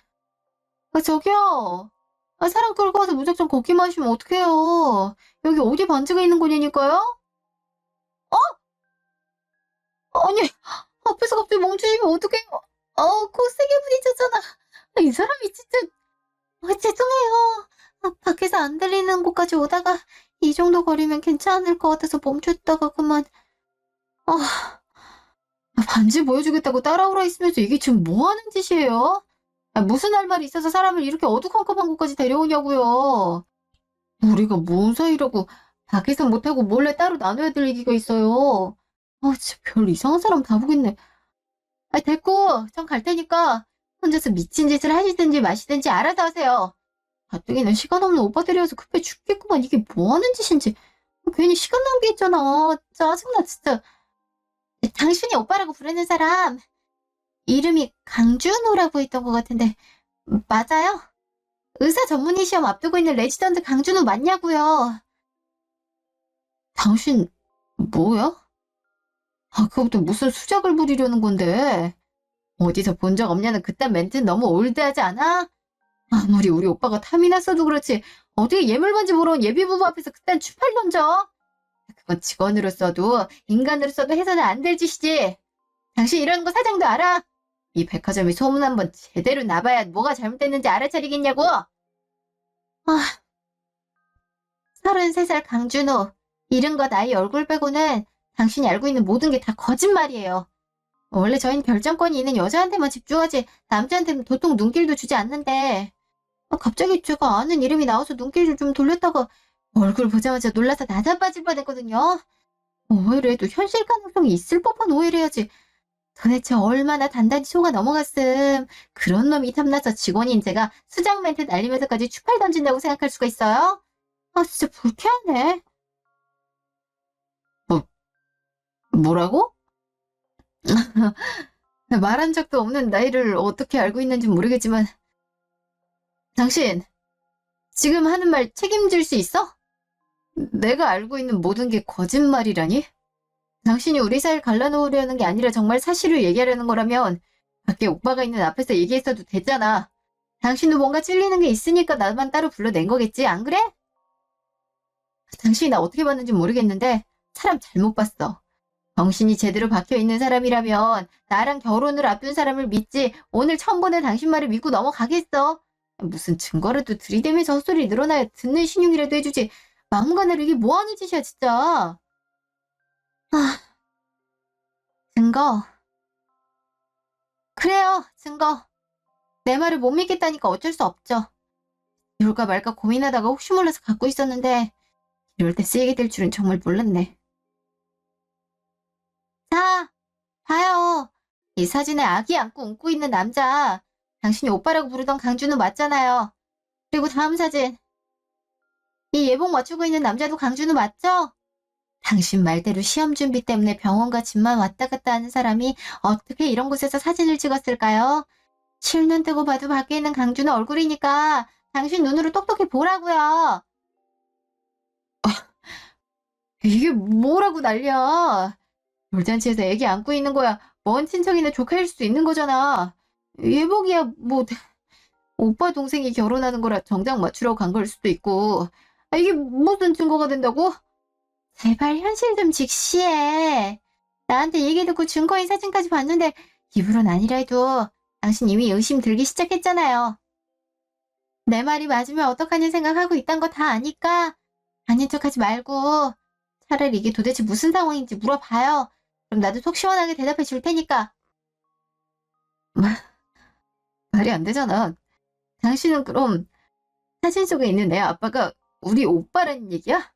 저기요. 사람 끌고 와서 무작정 걷기만 하시면 어떡해요. 여기 어디 반지가 있는 거냐니까요? 아니, 앞에서 갑자기 멈추시면 어떡해요. 코 세게 부딪혔잖아. 이 사람이 진짜. 죄송해요. 밖에서 안 들리는 곳까지 오다가 이 정도 거리면 괜찮을 것 같아서 멈췄다가 그만. 반지 보여주겠다고 따라오라 했으면서 이게 지금 뭐 하는 짓이에요? 무슨 할 말이 있어서 사람을 이렇게 어두컴컴한 곳까지 데려오냐고요. 우리가 뭔 사이라고 밖에서 못하고 몰래 따로 나눠야 될 얘기가 있어요. 진짜 별 이상한 사람 다 보겠네. 됐고, 전 갈 테니까 혼자서 미친 짓을 하시든지 마시든지 알아서 하세요. 가뜩이나 시간 없는 오빠 데려와서 급해 죽겠구만. 이게 뭐 하는 짓인지. 괜히 시간 낭비했잖아. 짜증나, 진짜. 당신이 오빠라고 부르는 사람 이름이 강준호라고 했던 것 같은데 맞아요? 의사 전문의 시험 앞두고 있는 레지던트 강준호 맞냐고요? 당신 뭐야? 그것도 무슨 수작을 부리려는 건데. 어디서 본 적 없냐는 그딴 멘트는 너무 올드하지 않아? 아무리 우리 오빠가 탐이 났어도 그렇지 어떻게 예물반지 보러 온 예비부부 앞에서 그딴 추팔 던져? 그건 직원으로서도 인간으로서도 해서는 안 될 짓이지. 당신 이러는 거 사장도 알아? 이 백화점이 소문 한번 제대로 나봐야 뭐가 잘못됐는지 알아차리겠냐고. 33살 강준호. 이름과 나이, 얼굴 빼고는 당신이 알고 있는 모든 게 다 거짓말이에요. 원래 저희는 결정권이 있는 여자한테만 집중하지 남자한테는 도통 눈길도 주지 않는데 갑자기 제가 아는 이름이 나와서 눈길을 좀 돌렸다가 얼굴 보자마자 놀라서 나자빠질 뻔했거든요. 오해를 해도 현실 가능성이 있을 법한 오해를 해야지. 도대체 얼마나 단단히 속아 넘어갔음. 그런 놈이 탐나서 직원인 제가 수장 멘트 날리면서까지 추팔 던진다고 생각할 수가 있어요? 진짜 불쾌하네. 뭐라고? 말한 적도 없는 나이를 어떻게 알고 있는지 모르겠지만 당신 지금 하는 말 책임질 수 있어? 내가 알고 있는 모든 게 거짓말이라니? 당신이 우리 사이를 갈라놓으려는 게 아니라 정말 사실을 얘기하려는 거라면 밖에 오빠가 있는 앞에서 얘기했어도 됐잖아. 당신도 뭔가 찔리는 게 있으니까 나만 따로 불러낸 거겠지, 안 그래? 당신이 나 어떻게 봤는지 모르겠는데 사람 잘못 봤어. 정신이 제대로 박혀있는 사람이라면 나랑 결혼을 앞둔 사람을 믿지 오늘 처음 보는 당신 말을 믿고 넘어가겠어? 무슨 증거라도 들이대면서 헛소리 늘어나야 듣는 신용이라도 해주지. 막무가내로 이게 뭐하는 짓이야 진짜. 아, 증거. 그래요, 증거. 내 말을 못 믿겠다니까 어쩔 수 없죠. 이럴까 말까 고민하다가 혹시 몰라서 갖고 있었는데 이럴 때 쓰이게 될 줄은 정말 몰랐네. 자, 봐요. 이 사진에 아기 안고 웃고 있는 남자. 당신이 오빠라고 부르던 강준우 맞잖아요. 그리고 다음 사진. 이 예복 맞추고 있는 남자도 강준우 맞죠? 당신 말대로 시험 준비 때문에 병원과 집만 왔다 갔다 하는 사람이 어떻게 이런 곳에서 사진을 찍었을까요? 실눈 뜨고 봐도 밖에 있는 강준우 얼굴이니까 당신 눈으로 똑똑히 보라고요. 이게 뭐라고 난리야. 돌잔치에서 애기 안고 있는 거야. 먼 친척이나 조카일 수도 있는 거잖아. 예복이야 뭐 오빠 동생이 결혼하는 거라 정장 맞추려고 간 걸 수도 있고. 이게 무슨 증거가 된다고? 제발 현실 좀 직시해. 나한테 얘기 듣고 증거인 사진까지 봤는데 입으론 아니라 해도 당신 이미 의심 들기 시작했잖아요. 내 말이 맞으면 어떡하냐 생각하고 있단 거 다 아니까 아닌 척하지 말고 차라리 이게 도대체 무슨 상황인지 물어봐요. 그럼 나도 속 시원하게 대답해 줄 테니까. 말이 안 되잖아. 당신은 그럼 사진 속에 있는 내 아빠가 우리 오빠라는 얘기야?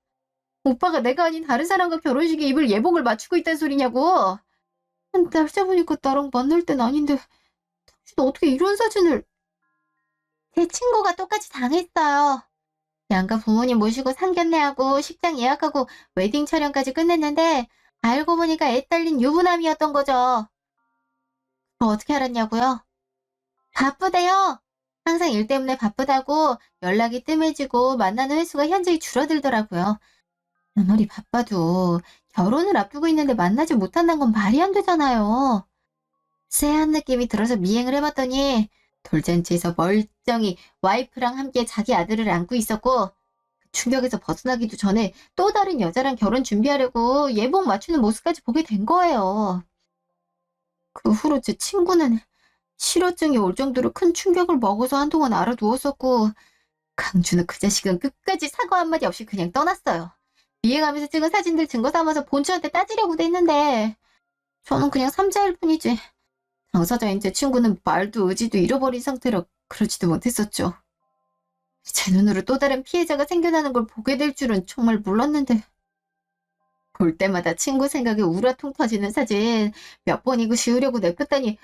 오빠가 내가 아닌 다른 사람과 결혼식에 입을 예복을 맞추고 있다는 소리냐고. 날짜 보니까 나랑 만날 땐 아닌데 당신 어떻게 이런 사진을. 제 친구가 똑같이 당했어요. 양가 부모님 모시고 상견례하고 식장 예약하고 웨딩 촬영까지 끝냈는데 알고 보니까 애 딸린 유부남이었던 거죠. 그거 어떻게 알았냐고요? 바쁘대요. 항상 일 때문에 바쁘다고 연락이 뜸해지고 만나는 횟수가 현저히 줄어들더라고요. 아무리 바빠도 결혼을 앞두고 있는데 만나지 못한다는 건 말이 안 되잖아요. 쎄한 느낌이 들어서 미행을 해봤더니 돌잔치에서 멀쩡히 와이프랑 함께 자기 아들을 안고 있었고 그 충격에서 벗어나기도 전에 또 다른 여자랑 결혼 준비하려고 예복 맞추는 모습까지 보게 된 거예요. 그 후로 제 친구는 실어증이 올 정도로 큰 충격을 먹어서 한동안 알아두었었고 강준우 그 자식은 끝까지 사과 한마디 없이 그냥 떠났어요. 미행하면서 찍은 사진들 증거 삼아서 본처한테 따지려고도 했는데 저는 그냥 삼자일 뿐이지 당사자인 제 친구는 말도 의지도 잃어버린 상태라 그러지도 못했었죠. 제 눈으로 또 다른 피해자가 생겨나는 걸 보게 될 줄은 정말 몰랐는데 볼 때마다 친구 생각에 우라통 터지는 사진 몇 번이고 지우려고 냅뒀더니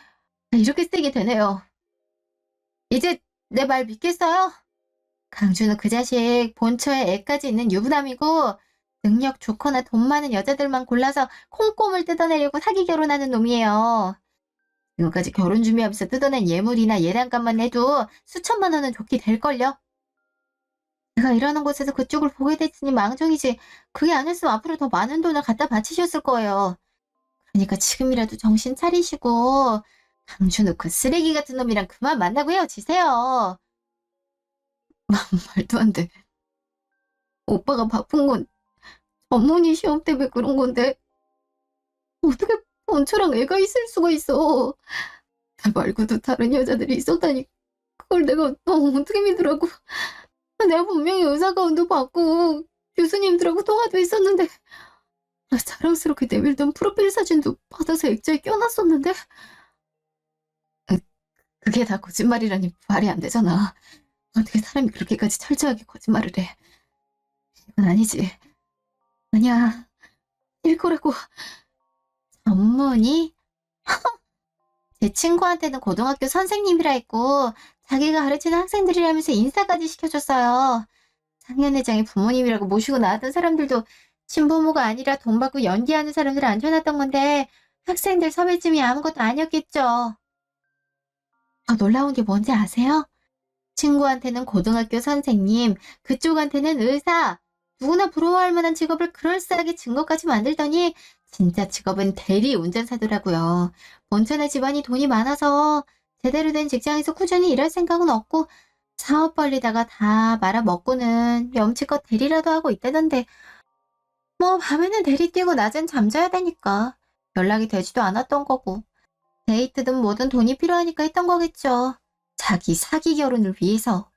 이렇게 쓰게 되네요. 이제 내 말 믿겠어요? 강준우 그 자식 본처에 애까지 있는 유부남이고 능력 좋거나 돈 많은 여자들만 골라서 콩고물 뜯어내려고 사기 결혼하는 놈이에요. 지금까지 결혼 준비하면서 뜯어낸 예물이나 예단값만 내도 수천만 원은 좋게 될걸요? 내가 일하는 곳에서 그쪽을 보게 됐으니 망정이지 그게 아니었으면 앞으로 더 많은 돈을 갖다 바치셨을 거예요. 그러니까 지금이라도 정신 차리시고 강준우 그 쓰레기 같은 놈이랑 그만 만나고 헤어지세요. 말도 안 돼. 오빠가 바쁜 건 전문의 시험 때문에 그런 건데 어떻게 본처랑 애가 있을 수가 있어. 나 말고도 다른 여자들이 있었다니 그걸 내가 어떻게 믿으라고. 내가 분명히 의사가운도 받고 교수님들하고 통화도 했었는데 자랑스럽게 내밀던 프로필 사진도 받아서 액자에 껴놨었는데 그게 다 거짓말이라니 말이 안 되잖아. 어떻게 사람이 그렇게까지 철저하게 거짓말을 해. 이건 아니지. 아니야. 일 거라고. 전문의? 제 친구한테는 고등학교 선생님이라 했고 자기가 가르치는 학생들이라면서 인사까지 시켜줬어요. 상년회장의 부모님이라고 모시고 나왔던 사람들도 친부모가 아니라 돈 받고 연기하는 사람들 앉혀놨던 건데 학생들 섭외쯤이 아무것도 아니었겠죠. 더 놀라운 게 뭔지 아세요? 친구한테는 고등학교 선생님, 그쪽한테는 의사. 누구나 부러워할 만한 직업을 그럴싸하게 증거까지 만들더니 진짜 직업은 대리운전사더라고요. 본천의 집안이 돈이 많아서 제대로 된 직장에서 꾸준히 일할 생각은 없고 사업 벌리다가 다 말아먹고는 염치껏 대리라도 하고 있다던데 뭐 밤에는 대리 뛰고 낮엔 잠자야 되니까 연락이 되지도 않았던 거고. 데이트든 뭐든 돈이 필요하니까 했던 거겠죠. 자기 사기 결혼을 위해서.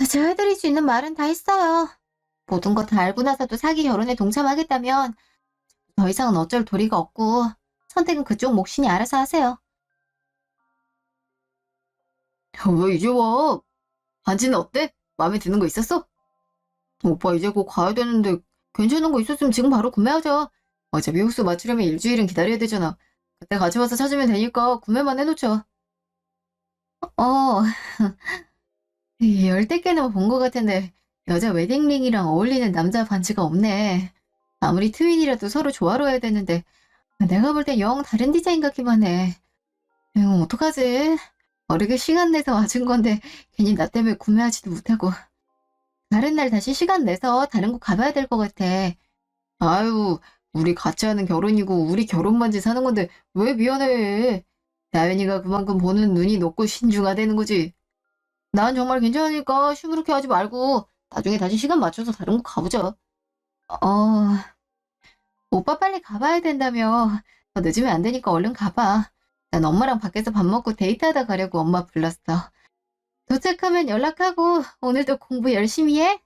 제가 해드릴 수 있는 말은 다 했어요. 모든 거 다 알고 나서도 사기 결혼에 동참하겠다면 더 이상은 어쩔 도리가 없고 선택은 그쪽 몫이니 알아서 하세요. 왜 이제 와? 반지는 어때? 마음에 드는 거 있었어? 오빠 이제 곧 가야 되는데 괜찮은 거 있었으면 지금 바로 구매하자. 어차피 흡수 맞추려면 일주일은 기다려야 되잖아. 그때 같이 와서 찾으면 되니까 구매만 해놓자. 어, 열댓 개나 본 것 같은데 여자 웨딩링이랑 어울리는 남자 반지가 없네. 아무리 트윈이라도 서로 조화로워야 되는데 내가 볼 땐 영 다른 디자인 같기만 해. 이거 어떡하지? 어르게 시간 내서 와준 건데 괜히 나 때문에 구매하지도 못하고. 다른 날 다시 시간 내서 다른 곳 가봐야 될 것 같아. 아유, 우리 같이 하는 결혼이고 우리 결혼 반지 사는 건데 왜 미안해? 나연이가 그만큼 보는 눈이 높고 신중하다는 거지. 난 정말 괜찮으니까 시무룩해 하지 말고 나중에 다시 시간 맞춰서 다른 곳 가보자. 오빠 빨리 가봐야 된다며. 더 늦으면 안 되니까 얼른 가봐. 난 엄마랑 밖에서 밥 먹고 데이트하다 가려고 엄마 불렀어. 도착하면 연락하고 오늘도 공부 열심히 해.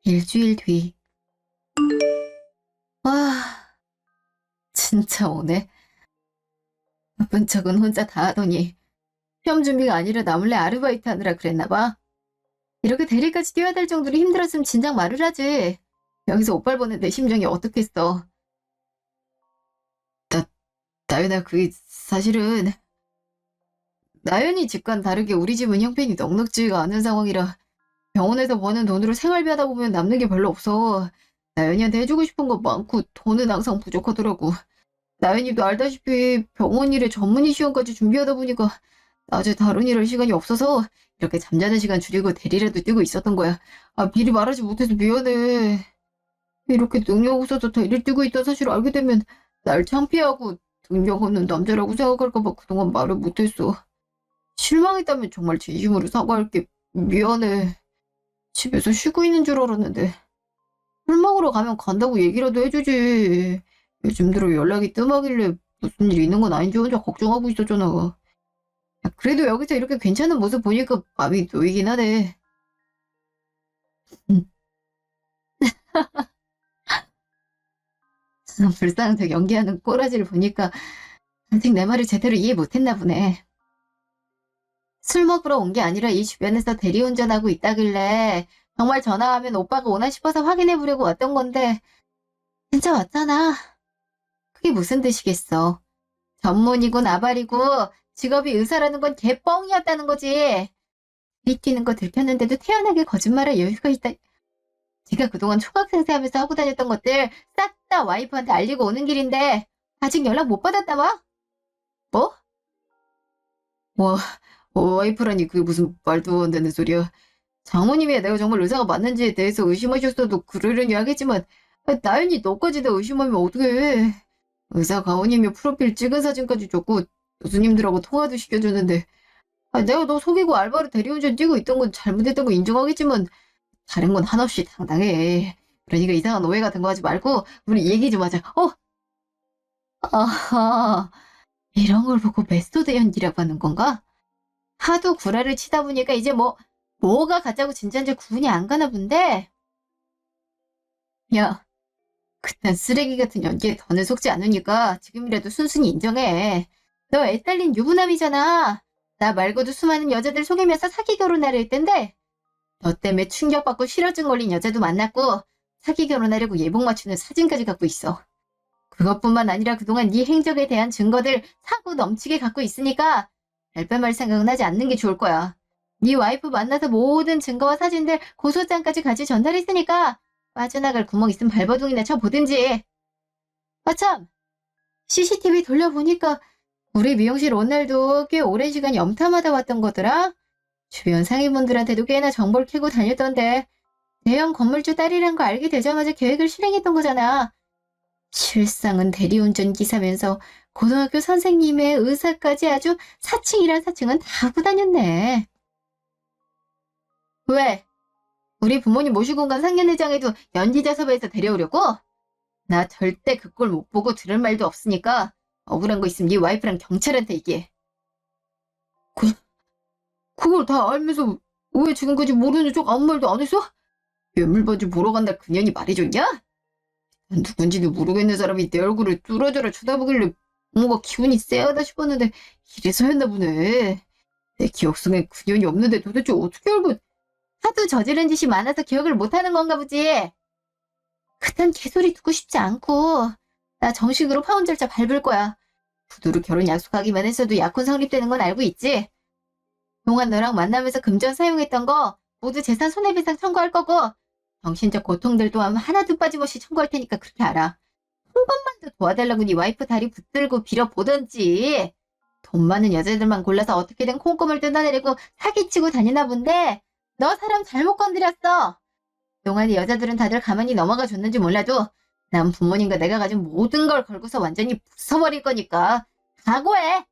일주일 뒤. 와, 진짜 오네. 바쁜 척은 혼자 다 하더니 시험 준비가 아니라 나 몰래 아르바이트 하느라 그랬나 봐. 이렇게 대리까지 뛰어야 될 정도로 힘들었으면 진작 말을 하지. 여기서 오빠를 보는 내 심정이 어떻겠어. 나연아, 그게 사실은 나연이 집과는 다르게 우리 집은 형편이 넉넉지가 않은 상황이라 병원에서 버는 돈으로 생활비 하다 보면 남는 게 별로 없어. 나연이한테 해주고 싶은 거 많고 돈은 항상 부족하더라고. 나연이도 알다시피 병원 일에 전문의 시험까지 준비하다 보니까 낮에 다른 일 할 시간이 없어서 이렇게 잠자는 시간 줄이고 대리라도 뛰고 있었던 거야. 아, 미리 말하지 못해서 미안해. 이렇게 능력 없어서 대리 뛰고 있다 사실 알게 되면 날 창피하고 능력 없는 남자라고 생각할까 봐 그동안 말을 못했어. 실망했다면 정말 진심으로 사과할게. 미안해. 집에서 쉬고 있는 줄 알았는데. 술 먹으러 가면 간다고 얘기라도 해주지. 요즘 들어 연락이 뜸하길래 무슨 일 있는 건 아닌지 혼자 걱정하고 있었잖아. 야, 그래도 여기서 이렇게 괜찮은 모습 보니까 마음이 놓이긴 하네. 응. 불쌍한 척 연기하는 꼬라지를 보니까 아직 내 말을 제대로 이해 못했나 보네. 술 먹으러 온 게 아니라 이 주변에서 대리운전하고 있다길래 정말 전화하면 오빠가 오나 싶어서 확인해 보려고 왔던 건데 진짜 왔잖아. 그게 무슨 뜻이겠어. 전문이고 나발이고 직업이 의사라는 건 개뻥이었다는 거지. 들이키는 거 들켰는데도 태연하게 거짓말할 여유가 있다. 네가 그동안 초등학생 때 하면서 하고 다녔던 것들 싹 다 와이프한테 알리고 오는 길인데 아직 연락 못 받았다 와? 뭐? 와, 와이프라니 그게 무슨 말도 안 되는 소리야. 장모님이 내가 정말 의사가 맞는지에 대해서 의심하셨어도 그러려니 하겠지만 나연이 너까지 다 의심하면 어떡해. 의사 가훈이며 프로필 찍은 사진까지 줬고 교수님들하고 통화도 시켜주는데 내가 너 속이고 알바로 대리운전 뛰고 있던 건 잘못했던 거 인정하겠지만 다른 건 한없이 당당해. 그러니까 이상한 오해 같은 거 하지 말고 우리 얘기 좀 하자. 아하, 이런 걸 보고 메소드 연기라고 하는 건가? 하도 구라를 치다 보니까 이제 뭐가 가짜고 진짜인지 구분이 안 가나 본데? 야, 그딴 쓰레기 같은 연기에 더는 속지 않으니까 지금이라도 순순히 인정해. 너 애 딸린 유부남이잖아. 나 말고도 수많은 여자들 속이면서 사기 결혼하려 했던데 너 때문에 충격받고 실어증 걸린 여자도 만났고 사기 결혼하려고 예복 맞추는 사진까지 갖고 있어. 그것뿐만 아니라 그동안 네 행적에 대한 증거들 사고 넘치게 갖고 있으니까 별빼말 생각은 하지 않는 게 좋을 거야. 네 와이프 만나서 모든 증거와 사진들 고소장까지 같이 전달했으니까 빠져나갈 구멍 있으면 발버둥이나 쳐보든지. 참! CCTV 돌려보니까 우리 미용실 오늘도 꽤 오랜 시간 염탐하다 왔던 거더라. 주변 상인분들한테도 꽤나 정보를 캐고 다녔던데 대형 건물주 딸이란 거 알게 되자마자 계획을 실행했던 거잖아. 실상은 대리운전 기사면서 고등학교 선생님의 의사까지 아주 사칭이란 사칭은 다 하고 다녔네. 왜? 우리 부모님 모시고 간 상견례장에도 연기자 섭외해서 데려오려고? 나 절대 그 꼴 못 보고 들을 말도 없으니까 억울한 거 있으면 네 와이프랑 경찰한테 얘기해. 그걸 다 알면서 왜 지금까지 모르는 척 아무 말도 안 했어? 괴물반지 보러 간다 그년이 말해줬냐? 누군지도 모르겠는 사람이 내 얼굴을 뚫어져라 쳐다보길래 뭔가 기분이 쎄하다 싶었는데 이래서였나 보네. 내 기억 속엔 그년이 없는데 도대체 어떻게 알고. 하도 저지른 짓이 많아서 기억을 못하는 건가 보지. 그딴 개소리 듣고 싶지 않고 나 정식으로 파혼절차 밟을 거야. 부두로 결혼 약속하기만 했어도 약혼 성립되는 건 알고 있지? 동안 너랑 만나면서 금전 사용했던 거 모두 재산 손해배상 청구할 거고 정신적 고통들 또한 하나도 빠짐없이 청구할 테니까 그렇게 알아. 한 번만 더 도와달라고 네 와이프 다리 붙들고 빌어보던지. 돈 많은 여자들만 골라서 어떻게든 콩고물 뜯어내리고 사기치고 다니나 본데 너 사람 잘못 건드렸어. 그동안의 여자들은 다들 가만히 넘어가 줬는지 몰라도 난 부모님과 내가 가진 모든 걸 걸고서 완전히 부숴버릴 거니까 각오해.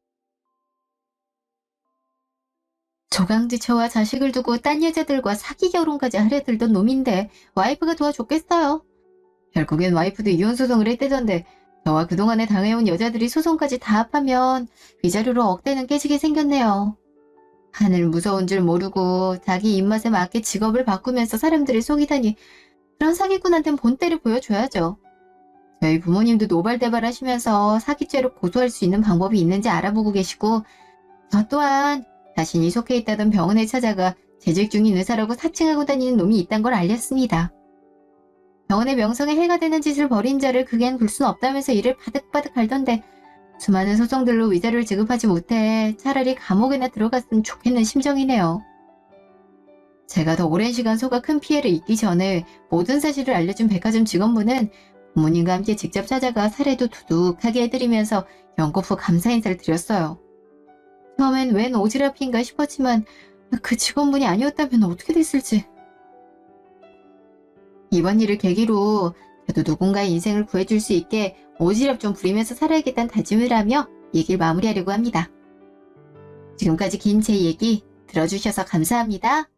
조강지처와 자식을 두고 딴 여자들과 사기 결혼까지 하려 들던 놈인데 와이프가 도와줬겠어요. 결국엔 와이프도 이혼 소송을 했대던데 저와 그동안에 당해온 여자들이 소송까지 다 합하면 위자료로 억대는 깨지게 생겼네요. 하늘 무서운 줄 모르고 자기 입맛에 맞게 직업을 바꾸면서 사람들을 속이다니 그런 사기꾼한텐 본때를 보여줘야죠. 저희 부모님도 노발대발 하시면서 사기죄로 고소할 수 있는 방법이 있는지 알아보고 계시고 저 또한 자신이 속해 있다던 병원에 찾아가 재직 중인 의사라고 사칭하고 다니는 놈이 있단 걸 알렸습니다. 병원의 명성에 해가 되는 짓을 벌인 자를 극엔 굴 수는 없다면서 이를 바득바득 앓던데 수많은 소송들로 위자료를 지급하지 못해 차라리 감옥에나 들어갔으면 좋겠는 심정이네요. 제가 더 오랜 시간 속아 큰 피해를 입기 전에 모든 사실을 알려준 백화점 직원분은 부모님과 함께 직접 찾아가 사례도 두둑하게 해드리면서 연꽃후 감사 인사를 드렸어요. 처음엔 웬 오지랖인가 싶었지만 그 직원분이 아니었다면 어떻게 됐을지. 이번 일을 계기로 저도 누군가의 인생을 구해줄 수 있게 오지랖 좀 부리면서 살아야겠다는 다짐을 하며 얘기를 마무리하려고 합니다. 지금까지 긴 제 얘기 들어주셔서 감사합니다.